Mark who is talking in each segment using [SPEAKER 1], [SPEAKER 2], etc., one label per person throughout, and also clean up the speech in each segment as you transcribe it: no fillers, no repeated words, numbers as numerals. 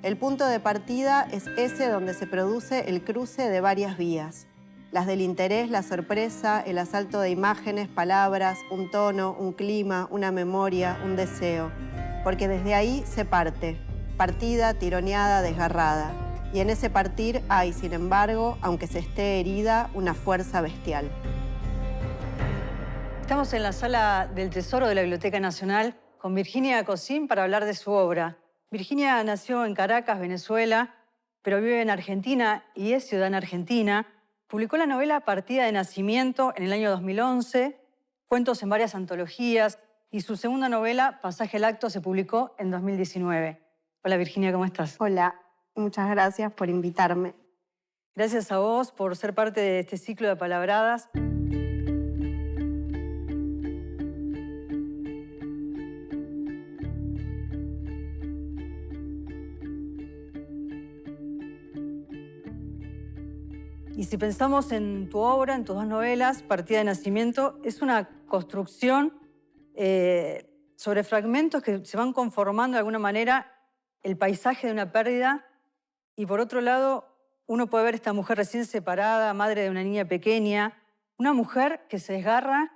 [SPEAKER 1] El punto de partida es ese donde se produce el cruce de varias vías. Las del interés, la sorpresa, el asalto de imágenes, palabras, un tono, un clima, una memoria, un deseo. Porque desde ahí se parte, partida, tironeada, desgarrada. Y en ese partir hay, sin embargo, aunque se esté herida, una fuerza bestial.
[SPEAKER 2] Estamos en la Sala del Tesoro de la Biblioteca Nacional con Virginia Cosín para hablar de su obra. Virginia nació en Caracas, Venezuela, pero vive en Argentina y es ciudadana argentina. Publicó la novela Partida de Nacimiento en el año 2011, cuentos en varias antologías y su segunda novela, Pasaje al Acto, se publicó en 2019. Hola Virginia, ¿cómo estás?
[SPEAKER 1] Hola, muchas gracias por invitarme.
[SPEAKER 2] Gracias a vos por ser parte de este ciclo de Apalabradas. Y si pensamos en tu obra, en tus dos novelas, Partida de Nacimiento, es una construcción sobre fragmentos que se van conformando de alguna manera el paisaje de una pérdida y por otro lado uno puede ver esta mujer recién separada, madre de una niña pequeña, una mujer que se desgarra,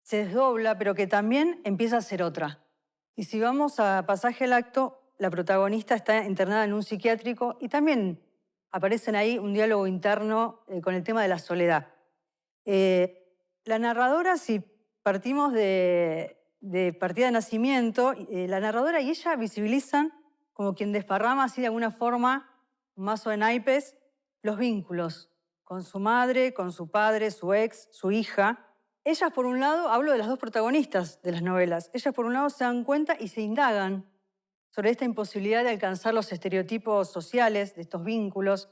[SPEAKER 2] se desdobla, pero que también empieza a ser otra. Y si vamos a Pasaje al Acto, la protagonista está internada en un psiquiátrico y también aparecen ahí un diálogo interno con el tema de la soledad. La narradora, si partimos de Partida de Nacimiento, la narradora y ella visibilizan como quien desparrama así de alguna forma, un mazo de naipes, los vínculos con su madre, con su padre, su ex, su hija. Ellas, por un lado, hablo de las dos protagonistas de las novelas, ellas por un lado se dan cuenta y se indagan sobre esta imposibilidad de alcanzar los estereotipos sociales de estos vínculos.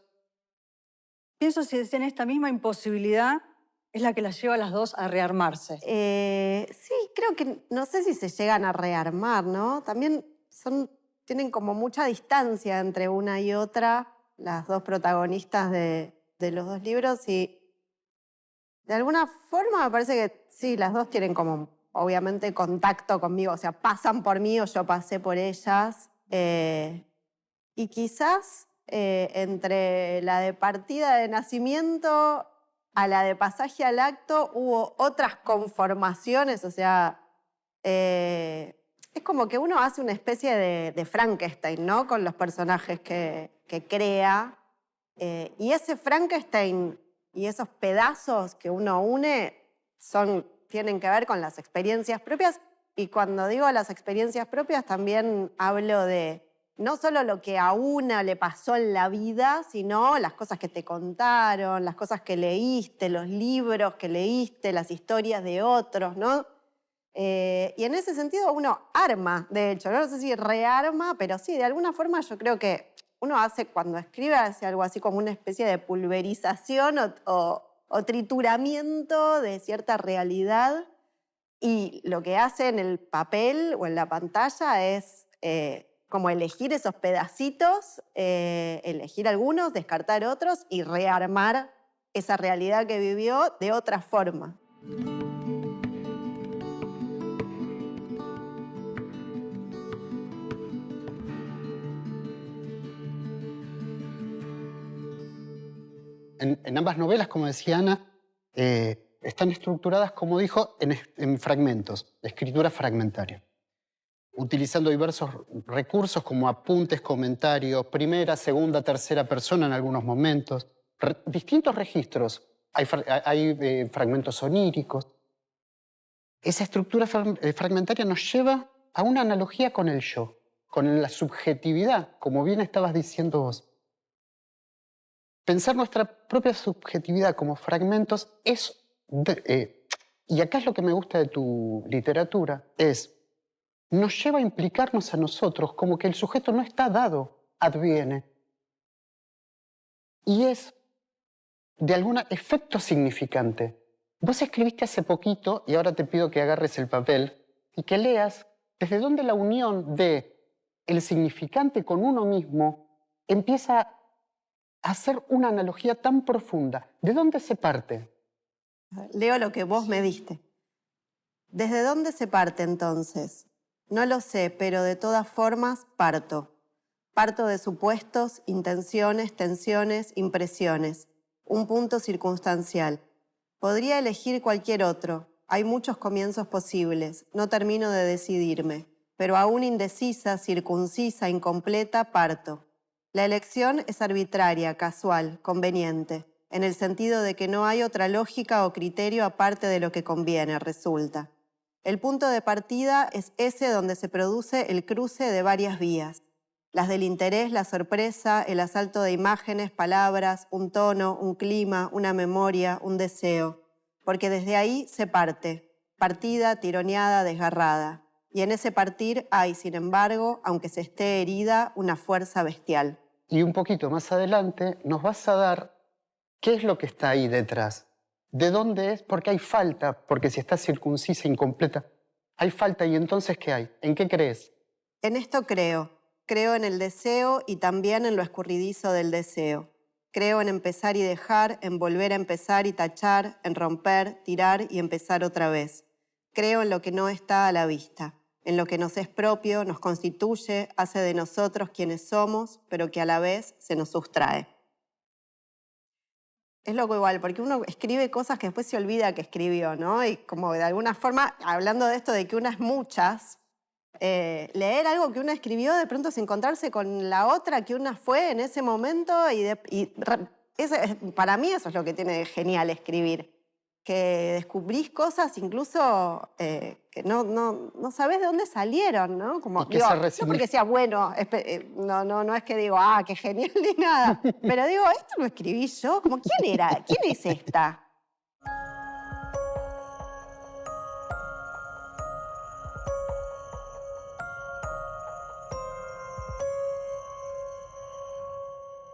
[SPEAKER 2] Pienso si decían esta misma imposibilidad es la que las lleva a las dos a rearmarse.
[SPEAKER 1] Sí, creo que no sé si se llegan a rearmar, ¿no? También tienen como mucha distancia entre una y otra, las dos protagonistas de los dos libros, y de alguna forma me parece que sí, las dos tienen como, obviamente, contacto conmigo, o sea, pasan por mí o yo pasé por ellas. Y quizás entre la de Partida de Nacimiento a la de Pasaje al Acto hubo otras conformaciones, o sea, es como que uno hace una especie de Frankenstein, ¿no? Con los personajes que crea. Y ese Frankenstein y esos pedazos que uno une tienen que ver con las experiencias propias. Y cuando digo las experiencias propias también hablo de no solo lo que a una le pasó en la vida, sino las cosas que te contaron, las cosas que leíste, los libros que leíste, las historias de otros, ¿no? Y en ese sentido uno arma, de hecho, no sé si rearma, pero sí, de alguna forma yo creo que uno hace, cuando escribe, hace algo así como una especie de pulverización o trituramiento de cierta realidad, y lo que hace en el papel o en la pantalla es como elegir esos pedacitos, elegir algunos, descartar otros y rearmar esa realidad que vivió de otra forma.
[SPEAKER 3] En ambas novelas, como decía Ana, están estructuradas, como dijo, en fragmentos, de escritura fragmentaria, utilizando diversos recursos como apuntes, comentarios, primera, segunda, tercera persona en algunos momentos, distintos registros. Hay fragmentos oníricos. Esa estructura fragmentaria nos lleva a una analogía con el yo, con la subjetividad, como bien estabas diciendo vos. Pensar nuestra propia subjetividad como fragmentos y acá es lo que me gusta de tu literatura, nos lleva a implicarnos a nosotros como que el sujeto no está dado, adviene. Y es, de algún efecto significante. Vos escribiste hace poquito, y ahora te pido que agarres el papel, y que leas desde dónde la unión de el significante con uno mismo empieza a hacer una analogía tan profunda. ¿De dónde se parte?
[SPEAKER 1] Leo lo que vos me diste. ¿Desde dónde se parte entonces? No lo sé, pero de todas formas parto. Parto de supuestos, intenciones, tensiones, impresiones. Un punto circunstancial. Podría elegir cualquier otro. Hay muchos comienzos posibles. No termino de decidirme. Pero aún indecisa, circuncisa, incompleta, parto. La elección es arbitraria, casual, conveniente, en el sentido de que no hay otra lógica o criterio aparte de lo que conviene, resulta. El punto de partida es ese donde se produce el cruce de varias vías. Las del interés, la sorpresa, el asalto de imágenes, palabras, un tono, un clima, una memoria, un deseo. Porque desde ahí se parte, partida, tironeada, desgarrada. Y en ese partir hay, sin embargo, aunque se esté herida, una fuerza bestial.
[SPEAKER 3] Y un poquito más adelante nos vas a dar qué es lo que está ahí detrás. ¿De dónde es? Porque hay falta, porque si está circuncisa, incompleta, hay falta. ¿Y entonces qué hay? ¿En qué crees?
[SPEAKER 1] En esto creo. Creo en el deseo y también en lo escurridizo del deseo. Creo en empezar y dejar, en volver a empezar y tachar, en romper, tirar y empezar otra vez. Creo en lo que no está a la vista, en lo que nos es propio, nos constituye, hace de nosotros quienes somos, pero que a la vez se nos sustrae. Es loco igual, porque uno escribe cosas que después se olvida que escribió, ¿no? Y como de alguna forma, hablando de esto de que unas muchas, leer algo que uno escribió, de pronto es encontrarse con la otra que una fue en ese momento para mí eso es lo que tiene de genial escribir, que descubrís cosas incluso que no sabés de dónde salieron, ¿no? Como,
[SPEAKER 3] Y que
[SPEAKER 1] digo,
[SPEAKER 3] se
[SPEAKER 1] no porque sea bueno, no es que digo, qué genial ni nada, pero digo, esto lo escribí yo, como, ¿quién era? ¿Quién es esta?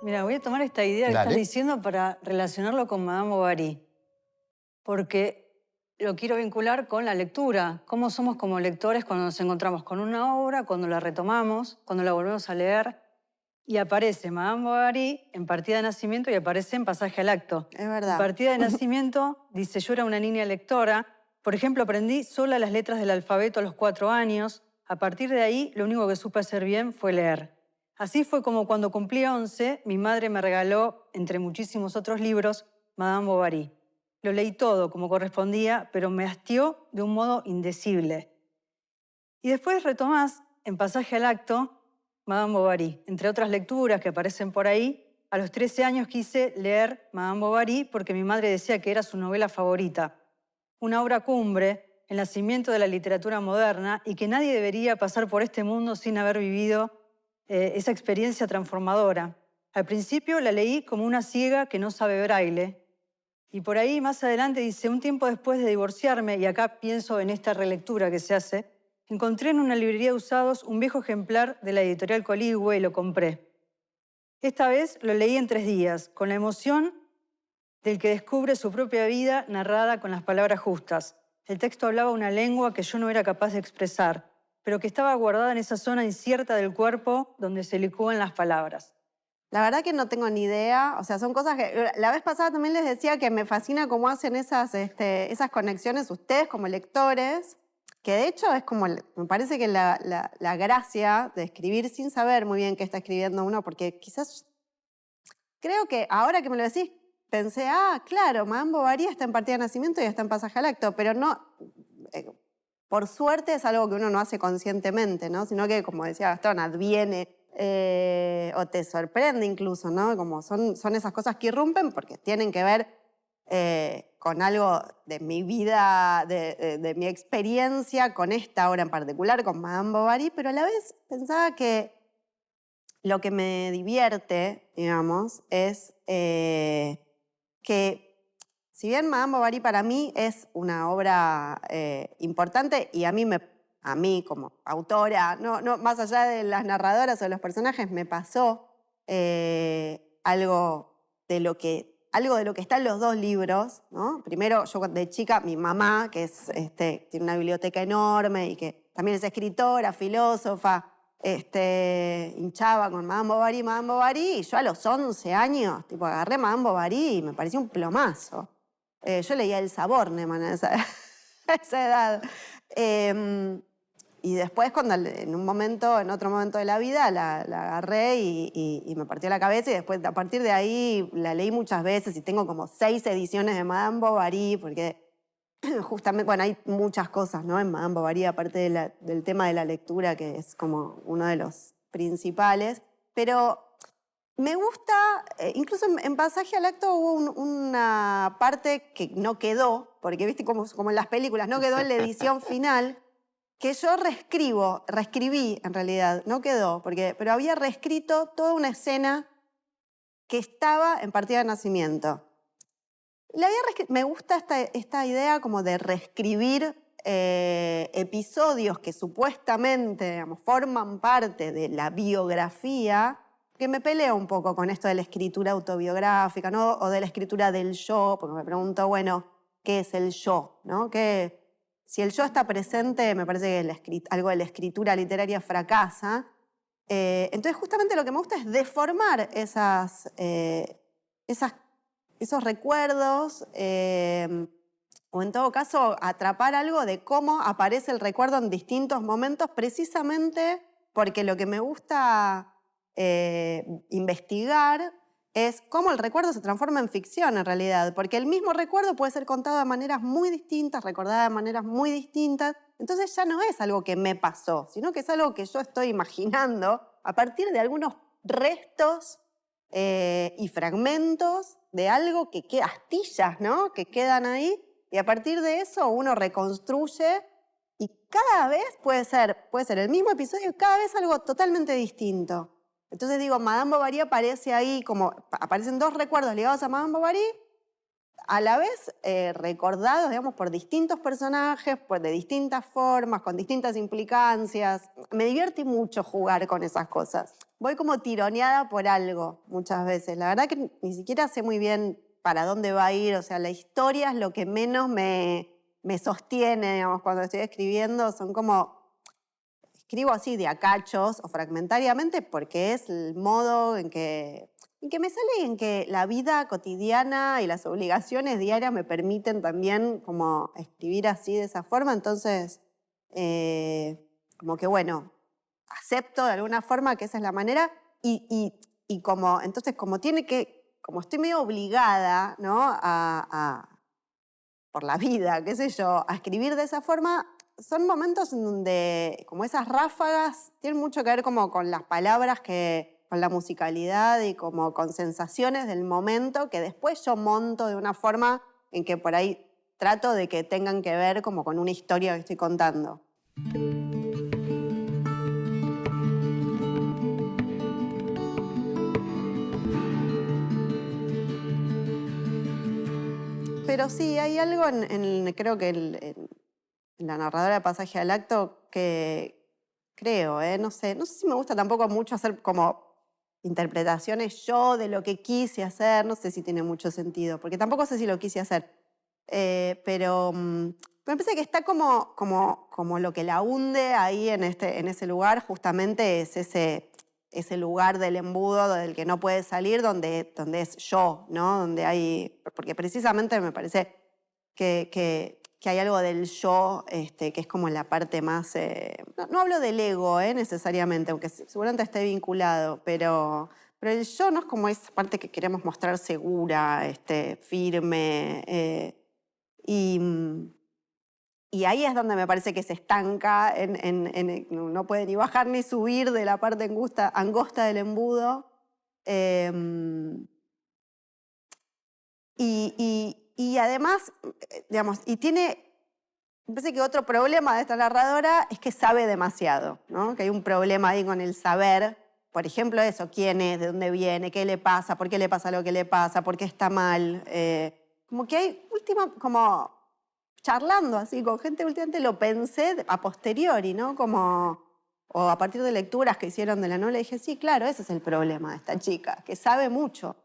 [SPEAKER 2] Mira, voy a tomar esta idea que estás
[SPEAKER 3] Dale.
[SPEAKER 2] diciendo para relacionarlo con Madame Bovary, porque lo quiero vincular con la lectura. Cómo somos como lectores cuando nos encontramos con una obra, cuando la retomamos, cuando la volvemos a leer, y aparece Madame Bovary en Partida de Nacimiento y aparece en Pasaje al Acto.
[SPEAKER 1] Es verdad.
[SPEAKER 2] En Partida de Nacimiento dice, yo era una niña lectora, por ejemplo, aprendí sola las letras del alfabeto a los 4 años, a partir de ahí lo único que supe hacer bien fue leer. Así fue como cuando cumplí 11, mi madre me regaló, entre muchísimos otros libros, Madame Bovary. Lo leí todo como correspondía, pero me hastió de un modo indecible. Y después retomás, en Pasaje al Acto, Madame Bovary. Entre otras lecturas que aparecen por ahí, a los 13 años quise leer Madame Bovary porque mi madre decía que era su novela favorita. Una obra cumbre, el nacimiento de la literatura moderna, y que nadie debería pasar por este mundo sin haber vivido esa experiencia transformadora. Al principio la leí como una ciega que no sabe braille, y por ahí más adelante dice, un tiempo después de divorciarme, y acá pienso en esta relectura que se hace, encontré en una librería de usados un viejo ejemplar de la editorial Coligüe y lo compré. Esta vez lo leí en 3 días, con la emoción del que descubre su propia vida narrada con las palabras justas. El texto hablaba una lengua que yo no era capaz de expresar, pero que estaba guardada en esa zona incierta del cuerpo donde se licúan las palabras.
[SPEAKER 1] La verdad que no tengo ni idea, o sea, son cosas que... La vez pasada también les decía que me fascina cómo hacen esas conexiones ustedes como lectores, que de hecho es como, me parece que la gracia de escribir sin saber muy bien qué está escribiendo uno, porque quizás, creo que ahora que me lo decís, pensé, claro, Madame Bovary está en Partida de Nacimiento y está en Pasaje al Acto, pero no... por suerte es algo que uno no hace conscientemente, ¿no? Sino que, como decía Gastón, adviene o te sorprende incluso, ¿no? Como son esas cosas que irrumpen porque tienen que ver con algo de mi vida, de mi experiencia con esta obra en particular, con Madame Bovary, pero a la vez pensaba que lo que me divierte, digamos, es que si bien Madame Bovary para mí es una obra importante y a mí como autora, no, más allá de las narradoras o de los personajes, me pasó algo de lo que está en los 2 libros, ¿no? Primero, yo de chica, mi mamá, que tiene una biblioteca enorme y que también es escritora, filósofa, hinchaba con Madame Bovary, y yo a los 11 años, agarré Madame Bovary y me pareció un plomazo. Yo leía El Sabor, Neman, a esa edad. Y después, cuando en otro momento de la vida, la agarré y me partió la cabeza. Y después, a partir de ahí, la leí muchas veces y tengo como 6 ediciones de Madame Bovary, porque justamente, bueno, hay muchas cosas, ¿no? En Madame Bovary, aparte del tema de la lectura, que es como uno de los principales. Pero me gusta, incluso en Pasaje al Acto hubo una parte que no quedó, porque viste como en las películas, no quedó en la edición final, que yo reescribí en realidad, no quedó, pero había reescrito toda una escena que estaba en Partida de Nacimiento. Me gusta esta idea como de reescribir episodios que supuestamente, digamos, forman parte de la biografía, que me peleo un poco con esto de la escritura autobiográfica, ¿no? O de la escritura del yo, porque me pregunto, bueno, ¿qué es el yo? ¿No? Si el yo está presente, me parece que algo de la escritura literaria fracasa. Entonces, justamente lo que me gusta es deformar esos recuerdos, o en todo caso, atrapar algo de cómo aparece el recuerdo en distintos momentos, precisamente porque lo que me gusta investigar es cómo el recuerdo se transforma en ficción en realidad, porque el mismo recuerdo puede ser contado de maneras muy distintas, recordado de maneras muy distintas, entonces ya no es algo que me pasó, sino que es algo que yo estoy imaginando a partir de algunos restos y fragmentos de algo astillas, ¿no? Que quedan ahí, y a partir de eso uno reconstruye y cada vez puede ser el mismo episodio y cada vez algo totalmente distinto. Entonces digo, Madame Bovary aparece ahí, aparecen 2 recuerdos ligados a Madame Bovary, a la vez recordados, digamos, por distintos personajes, de distintas formas, con distintas implicancias. Me divierte mucho jugar con esas cosas. Voy como tironeada por algo muchas veces. La verdad que ni siquiera sé muy bien para dónde va a ir. O sea, la historia es lo que menos me sostiene, digamos, cuando estoy escribiendo. Son como... Escribo así de a cachos o fragmentariamente porque es el modo en que me sale y en que la vida cotidiana y las obligaciones diarias me permiten también como escribir así de esa forma. Entonces, como que bueno, acepto de alguna forma que esa es la manera entonces como estoy medio obligada, ¿no? Por la vida, qué sé yo, a escribir de esa forma, son momentos en donde como esas ráfagas tienen mucho que ver como con las palabras, con la musicalidad y como con sensaciones del momento que después yo monto de una forma en que por ahí trato de que tengan que ver como con una historia que estoy contando. Pero sí, hay algo creo que en la narradora de Pasaje al Acto que creo, no sé si me gusta tampoco mucho hacer como interpretaciones yo de lo que quise hacer, no sé si tiene mucho sentido, porque tampoco sé si lo quise hacer, pero me parece que está como lo que la hunde ahí en ese lugar, justamente es ese lugar del embudo del que no puede salir, donde es yo, ¿no? Porque precisamente me parece que hay algo del yo que es como la parte más... no hablo del ego necesariamente, aunque seguramente esté vinculado, pero el yo no es como esa parte que queremos mostrar segura, firme, y ahí es donde me parece que se estanca, no puede ni bajar ni subir de la parte angosta del embudo. Y además, digamos, me parece que otro problema de esta narradora es que sabe demasiado, ¿no? Que hay un problema ahí con el saber. Por ejemplo, eso, quién es, de dónde viene, qué le pasa, por qué le pasa lo que le pasa, por qué está mal. Como que hay como charlando así con gente, últimamente lo pensé a posteriori, ¿no? O a partir de lecturas que hicieron de la novela, dije, sí, claro, ese es el problema de esta chica, que sabe mucho.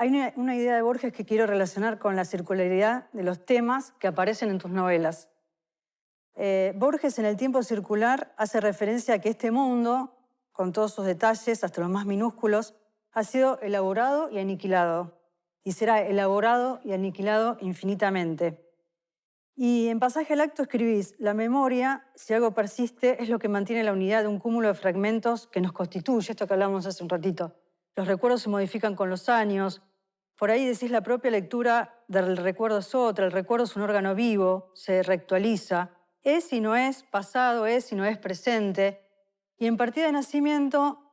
[SPEAKER 2] hay una idea de Borges que quiero relacionar con la circularidad de los temas que aparecen en tus novelas. Borges en El tiempo circular hace referencia a que este mundo, con todos sus detalles, hasta los más minúsculos, ha sido elaborado y aniquilado, y será elaborado y aniquilado infinitamente. Y en Pasaje al acto escribís: la memoria, si algo persiste, es lo que mantiene la unidad de un cúmulo de fragmentos que nos constituye, esto que hablamos hace un ratito. Los recuerdos se modifican con los años. Por ahí decís: la propia lectura del recuerdo es otra, el recuerdo es un órgano vivo, se reactualiza. Es y no es pasado, es y no es presente. Y en Partida de Nacimiento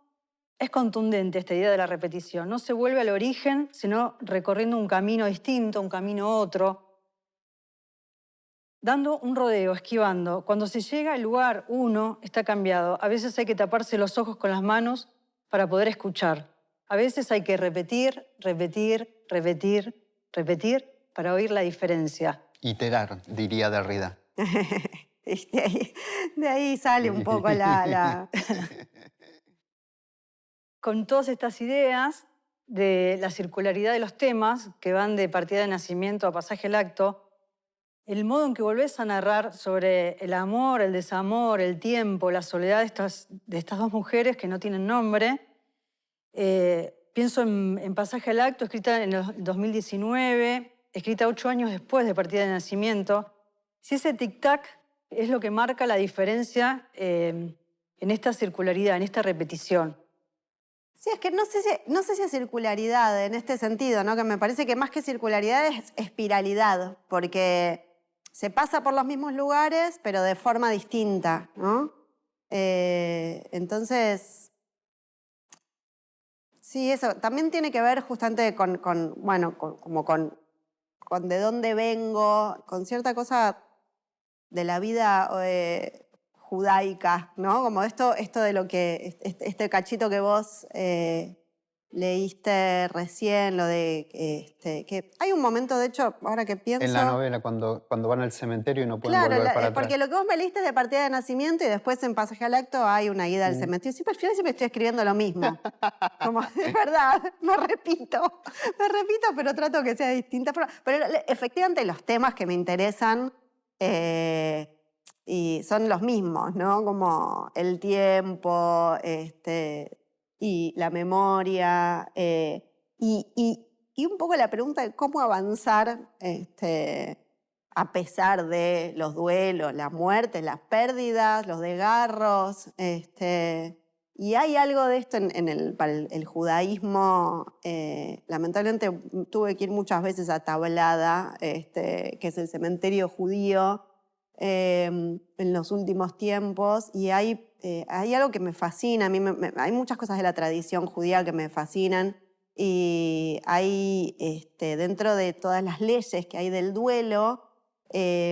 [SPEAKER 2] es contundente esta idea de la repetición. No se vuelve al origen, sino recorriendo un camino distinto, un camino otro, dando un rodeo, esquivando. Cuando se llega al lugar uno, está cambiado. A veces hay que taparse los ojos con las manos para poder escuchar. A veces hay que repetir, repetir, repetir, repetir para oír la diferencia.
[SPEAKER 3] Iterar, diría Derrida.
[SPEAKER 1] De ahí sale un poco la...
[SPEAKER 2] Con todas estas ideas de la circularidad de los temas que van de Partida de Nacimiento a Pasaje al acto, el modo en que volvés a narrar sobre el amor, el desamor, el tiempo, la soledad de estas dos mujeres que no tienen nombre. Pienso en Pasaje al acto, escrita en el 2019, escrita 8 años después de Partida de Nacimiento. Si ese tic-tac es lo que marca la diferencia en esta circularidad, en esta repetición.
[SPEAKER 1] Sí, es que no sé si es circularidad en este sentido, ¿no? Que me parece que más que circularidad es espiralidad, porque se pasa por los mismos lugares, pero de forma distinta, ¿no? Entonces, sí, eso también tiene que ver justamente con de dónde vengo, con cierta cosa de la vida judaica, ¿no? Como esto de lo que, este cachito que vos leíste recién, lo de que hay un momento, de hecho, ahora que pienso...
[SPEAKER 3] En la novela, cuando van al cementerio y no pueden
[SPEAKER 1] Claro,
[SPEAKER 3] volver para atrás.
[SPEAKER 1] porque lo que vos me leíste es de Partida de Nacimiento y después en Pasaje al acto hay una ida al cementerio. Sí, pero al final siempre estoy escribiendo lo mismo. Como, es verdad, me repito, pero trato que sea distinta. Pero efectivamente los temas que me interesan y son los mismos, ¿no? Como el tiempo, y la memoria, y un poco la pregunta de cómo avanzar a pesar de los duelos, las muertes, las pérdidas, los desgarros. Y hay algo de esto para el judaísmo. Lamentablemente tuve que ir muchas veces a Tablada, que es el cementerio judío, en los últimos tiempos, y hay algo que me fascina. A mí hay muchas cosas de la tradición judía que me fascinan, y hay, dentro de todas las leyes que hay del duelo,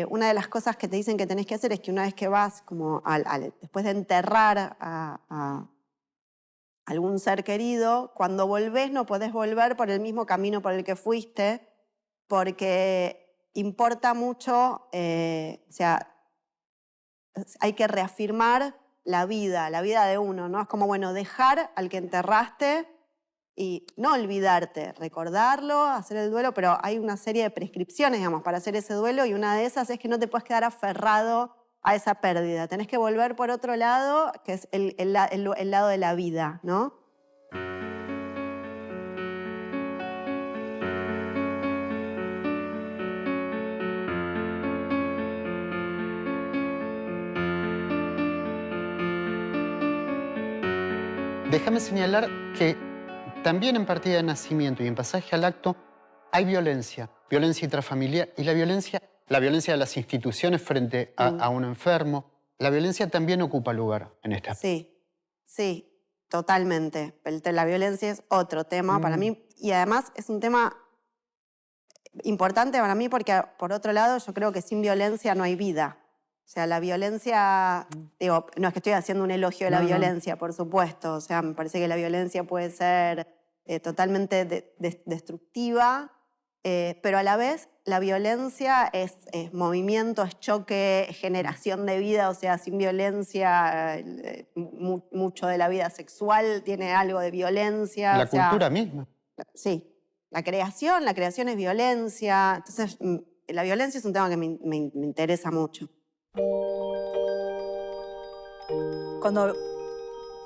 [SPEAKER 1] una de las cosas que te dicen que tenés que hacer es que una vez que vas, como después de enterrar a algún ser querido, cuando volvés no podés volver por el mismo camino por el que fuiste, porque importa mucho, o sea, hay que reafirmar la vida de uno, ¿no? Es como, bueno, dejar al que enterraste y no olvidarte, recordarlo, hacer el duelo, pero hay una serie de prescripciones, digamos, para hacer ese duelo, y una de esas es que no te puedes quedar aferrado a esa pérdida. Tenés que volver por otro lado, que es el lado de la vida, ¿no?
[SPEAKER 3] Déjame señalar que también en Partida de Nacimiento y en Pasaje al acto hay violencia intrafamiliar, y la violencia de las instituciones frente a un enfermo. La violencia también ocupa lugar en esta.
[SPEAKER 1] Sí, totalmente. La violencia es otro tema para mí, y además es un tema importante para mí porque, por otro lado, yo creo que sin violencia no hay vida. O sea, la violencia, digo, no es que estoy haciendo un elogio de la violencia, por supuesto. O sea, me parece que la violencia puede ser totalmente destructiva, pero a la vez la violencia es movimiento, es choque, es generación de vida. O sea, sin violencia, mucho de la vida sexual tiene algo de violencia.
[SPEAKER 3] La cultura misma.
[SPEAKER 1] Sí, la creación es violencia. Entonces, la violencia es un tema que me interesa mucho.
[SPEAKER 2] Cuando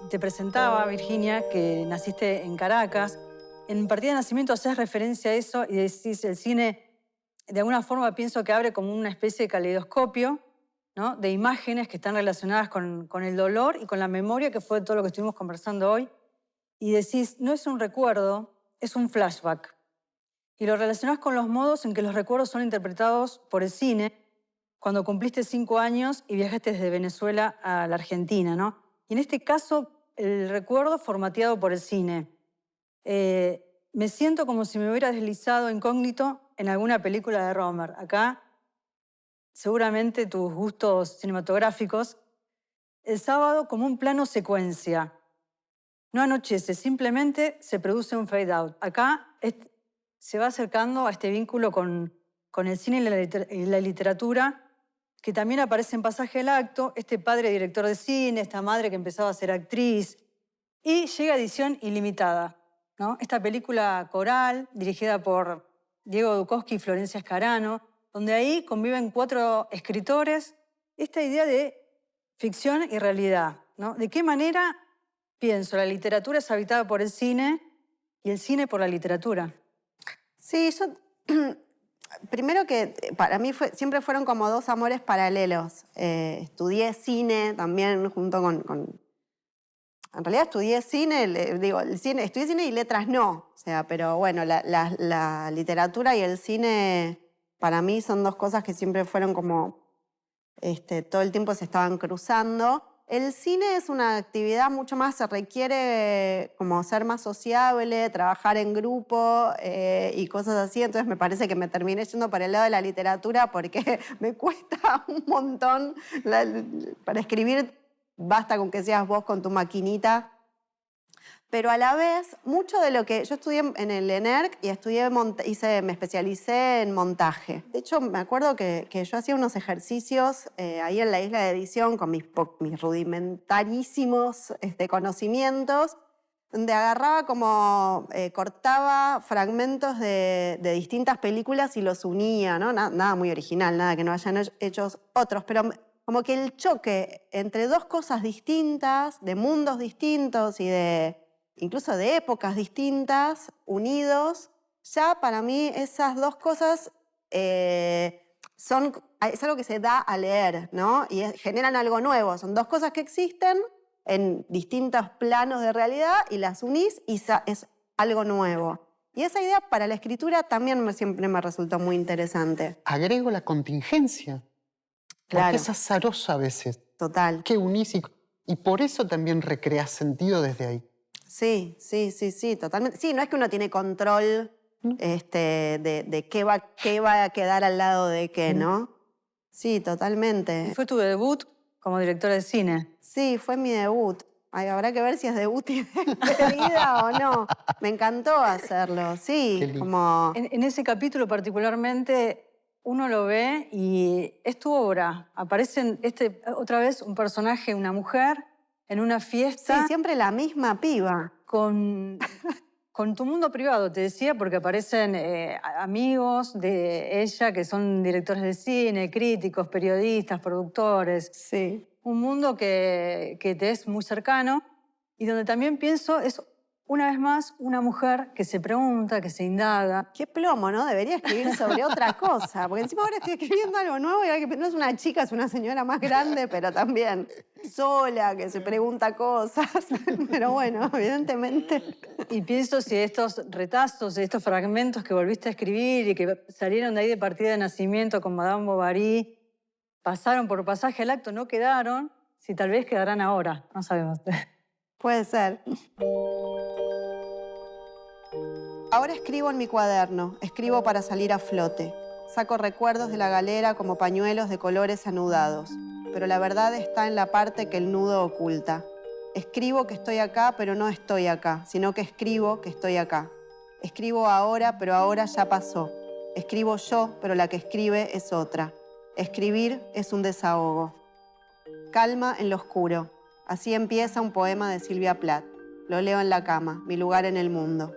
[SPEAKER 2] te presentaba, Virginia, que naciste en Caracas, en Partida de Nacimiento haces referencia a eso y decís, el cine, de alguna forma pienso que abre como una especie de caleidoscopio, ¿no?, de imágenes que están relacionadas con el dolor y con la memoria, que fue todo lo que estuvimos conversando hoy. Y decís, no es un recuerdo, es un flashback. Y lo relacionás con los modos en que los recuerdos son interpretados por el cine cuando cumpliste 5 años y viajaste desde Venezuela a la Argentina, ¿no? Y en este caso, el recuerdo formateado por el cine. Me siento como si me hubiera deslizado incógnito en alguna película de Romer. Acá, seguramente tus gustos cinematográficos, el sábado como un plano secuencia. No anochece, simplemente se produce un fade out. Acá se va acercando a este vínculo con el cine y la literatura, que también aparece en Pasaje del Acto, este padre director de cine, esta madre que empezaba a ser actriz, y llega a edición ilimitada, ¿no? Esta película coral, dirigida por Diego Dukowski y Florencia Escarano, donde ahí conviven 4 escritores, esta idea de ficción y realidad, ¿no? ¿De qué manera, pienso, la literatura es habitada por el cine y el cine por la literatura?
[SPEAKER 1] Sí, yo... Primero que para mí siempre fueron como 2 amores paralelos. Estudié cine también junto con... En realidad estudié cine, estudié cine y letras no. O sea, pero bueno, la literatura y el cine para mí son 2 cosas que siempre fueron como... todo el tiempo se estaban cruzando. El cine es una actividad mucho más, se requiere como ser más sociable, trabajar en grupo y cosas así. Entonces me parece que me terminé yendo para el lado de la literatura porque me cuesta un montón. Para escribir basta con que seas vos con tu maquinita. Pero a la vez, mucho de lo que... Yo estudié en el ENERC y me especialicé en montaje. De hecho, me acuerdo que yo hacía unos ejercicios ahí en la isla de edición con mis rudimentarísimos conocimientos, donde agarraba cortaba fragmentos de distintas películas y los unía, ¿no? Nada muy original, nada que no hayan hecho otros, pero como que el choque entre 2 cosas distintas, de mundos distintos y incluso de épocas distintas, unidos, ya para mí esas 2 cosas es algo que se da a leer, ¿no? Y generan algo nuevo. Son 2 cosas que existen en distintos planos de realidad y las unís y es algo nuevo. Y esa idea para la escritura también siempre me resultó muy interesante.
[SPEAKER 3] Agrego la contingencia.
[SPEAKER 1] Claro.
[SPEAKER 3] Porque es azaroso a veces.
[SPEAKER 1] Total.
[SPEAKER 3] Que unís y por eso también recreas sentido desde ahí.
[SPEAKER 1] Sí, totalmente. Sí, no es que uno tiene control de qué va a quedar al lado de qué, ¿no? Sí, totalmente.
[SPEAKER 2] ¿Y fue tu debut como directora de cine?
[SPEAKER 1] Sí, fue mi debut. Ay, habrá que ver si es debut y despedida o no. Me encantó hacerlo, sí. Como...
[SPEAKER 2] En ese capítulo particularmente uno lo ve y es tu obra. Aparece otra vez un personaje, una mujer, en una fiesta.
[SPEAKER 1] Sí, siempre la misma piba.
[SPEAKER 2] Con tu mundo privado, te decía, porque aparecen amigos de ella que son directores de cine, críticos, periodistas, productores.
[SPEAKER 1] Sí.
[SPEAKER 2] Un mundo que te es muy cercano y donde también pienso es, una vez más, una mujer que se pregunta, que se indaga.
[SPEAKER 1] Qué plomo, ¿no? Debería escribir sobre otra cosa, porque encima ahora estoy escribiendo algo nuevo y no es una chica, es una señora más grande, pero también sola, que se pregunta cosas. Pero bueno, evidentemente...
[SPEAKER 2] Y pienso si estos retazos, estos fragmentos que volviste a escribir y que salieron de ahí de Partida de Nacimiento con Madame Bovary, pasaron por Pasaje al Acto, no quedaron, si tal vez quedarán ahora, no sabemos.
[SPEAKER 1] Puede ser. Ahora escribo en mi cuaderno, escribo para salir a flote. Saco recuerdos de la galera como pañuelos de colores anudados, pero la verdad está en la parte que el nudo oculta. Escribo que estoy acá, pero no estoy acá, sino que escribo que estoy acá. Escribo ahora, pero ahora ya pasó. Escribo yo, pero la que escribe es otra. Escribir es un desahogo. Calma en lo oscuro. Así empieza un poema de Silvia Plath. Lo leo en la cama, mi lugar en el mundo.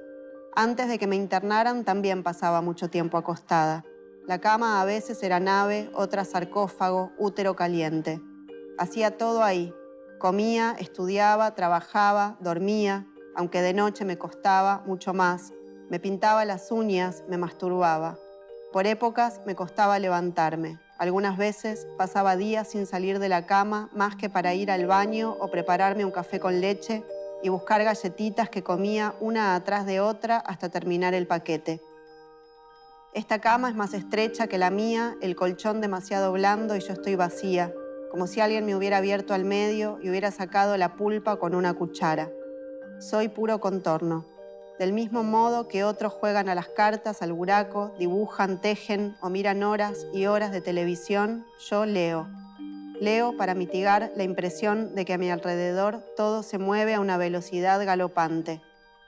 [SPEAKER 1] Antes de que me internaran también pasaba mucho tiempo acostada. La cama a veces era nave, otra sarcófago, útero caliente. Hacía todo ahí. Comía, estudiaba, trabajaba, dormía, aunque de noche me costaba mucho más. Me pintaba las uñas, me masturbaba. Por épocas me costaba levantarme. Algunas veces pasaba días sin salir de la cama más que para ir al baño o prepararme un café con leche y buscar galletitas que comía una atrás de otra hasta terminar el paquete. Esta cama es más estrecha que la mía, el colchón demasiado blando y yo estoy vacía, como si alguien me hubiera abierto al medio y hubiera sacado la pulpa con una cuchara. Soy puro contorno. Del mismo modo que otros juegan a las cartas, al buraco, dibujan, tejen o miran horas y horas de televisión, yo leo. Leo para mitigar la impresión de que a mi alrededor todo se mueve a una velocidad galopante.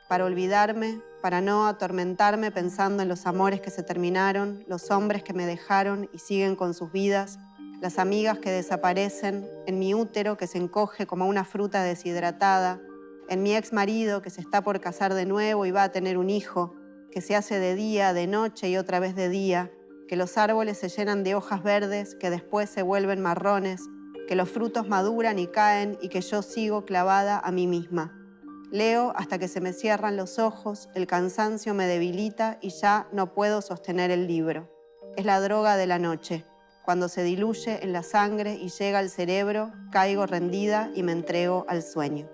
[SPEAKER 1] Para olvidarme, para no atormentarme pensando en los amores que se terminaron, los hombres que me dejaron y siguen con sus vidas, las amigas que desaparecen, en mi útero que se encoge como una fruta deshidratada, en mi ex marido que se está por casar de nuevo y va a tener un hijo, que se hace de día, de noche y otra vez de día, que los árboles se llenan de hojas verdes que después se vuelven marrones, que los frutos maduran y caen y que yo sigo clavada a mí misma. Leo hasta que se me cierran los ojos, el cansancio me debilita y ya no puedo sostener el libro. Es la droga de la noche. Cuando se diluye en la sangre y llega al cerebro, caigo rendida y me entrego al sueño.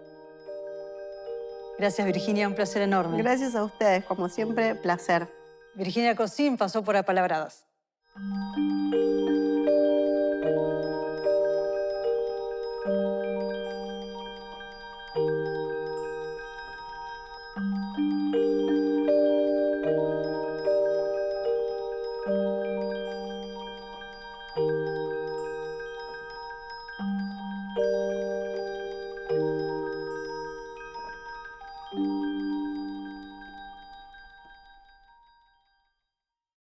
[SPEAKER 2] Gracias, Virginia, un placer enorme.
[SPEAKER 1] Gracias a ustedes, como siempre, placer.
[SPEAKER 2] Virginia Cosín pasó por Apalabradas.